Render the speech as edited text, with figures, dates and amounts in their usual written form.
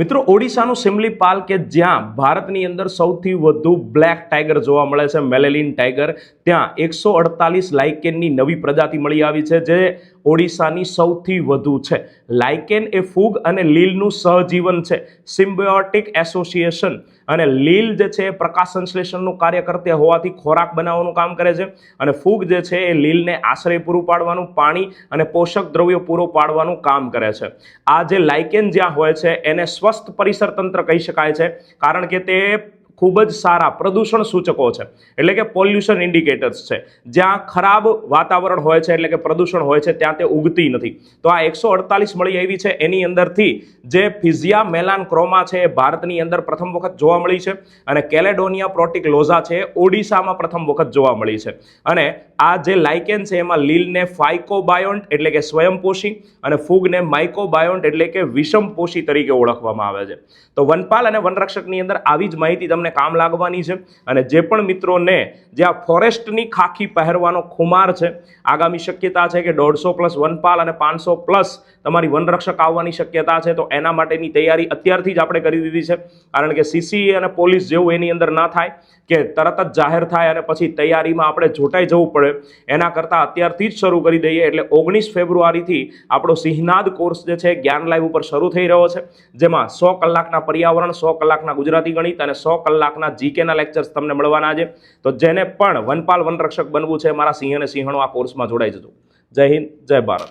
મિત્રો ઓડિશાનું સિમલીપાલ કે જ્યાં ભારતની અંદર સૌથી વધુ બ્લેક ટાઈગર જોવા મળે છે, મેલેલિન ટાઈગર, ત્યાં 148 લાઇકેનની નવી પ્રજાતિ મળી આવી છે જે ઓડિશાની સૌથી વધુ છે. લાઇકેન એ ફૂગ અને લીલનું સહજીવન છે, સિમ્બાયોટિક એસોસિએશન. અને લીલ જે છે એ પ્રકાશ સંશ્લેષણનું કાર્ય કરતી હોવાથી ખોરાક બનાવવાનું કામ કરે છે અને ફૂગ જે છે એ લીલને આશ્રય પૂરું પાડવાનું, પાણી અને પોષક દ્રવ્યો પૂરું પાડવાનું કામ કરે છે. આ જે લાઇકેન જ્યાં હોય છે એને સ્વસ્થ પરિસર તંત્ર કહી શકાય છે, કારણ કે તે ખૂબ જ સારા પ્રદૂષણ સૂચકો છે, એટલે કે પોલ્યુશન ઇન્ડિકેટર્સ છે. જ્યાં ખરાબ વાતાવરણ હોય છે એટલે કે પ્રદૂષણ હોય છે ત્યાં તે ઉગતી નથી. તો આ 148 મળી આવી છે. એની અંદરથી જે ફિઝિયા મેલાનક્રોમા છે એ ભારતની અંદર પ્રથમ વખત જોવા મળી છે અને કેલેડોનિયા પ્રોટિકલોઝા છે ઓડિશામાં પ્રથમ વખત જોવા મળી છે. અને આ જે લાઇકેન છે એમાં લીલને ફાઇકોબાયોન્ટ એટલે કે સ્વયંપોષી અને ફૂગને માઇકોબાયોન્ટ એટલે કે વિષમપોષી તરીકે ઓળખવામાં આવે છે. તો વનપાલ અને વનરક્ષકની અંદર આવી જ માહિતી તમને કામ લાગવાની છે. અને જે પણ મિત્રોને જ્યાં ફોરેસ્ટની ખાખી પહેરવાનો ખુમાર છે, આગામી શક્યતા છે કે 150+ વનપાલ અને 500+ તમારી વનરક્ષક આવવાની શક્યતા છે, તો એના માટેની તૈયારી અત્યારથી જ આપણે કરી દીધી છે. કારણ કે સીસીએ અને પોલીસ જેવું એની અંદર ના થાય કે તરત જ જાહેર થાય અને પછી તૈયારીમાં આપણે જોટાઈ જવું પડે. એના કરતાં અત્યારથી જ શરૂ કરી દઈએ. એટલે 19 ફેબ્રુઆરીથી આપણો સિંહનાદ કોર્સ જે છે જ્ઞાન લાઈવ ઉપર શરૂ થઈ રહ્યો છે, જેમાં 100 કલાકના પર્યાવરણ, 100 કલાકના ગુજરાતી ગણિત અને 100 કલાકના જીકેના લેક્ચર્સ તમને મળવાના છે. તો જેને પણ વનપાલ વનરક્ષક બનવું છે, મારા સિંહ અને સિંહણો આ કોર્સમાં જોડાઈ જજો. જય હિન્દ, જય ભારત.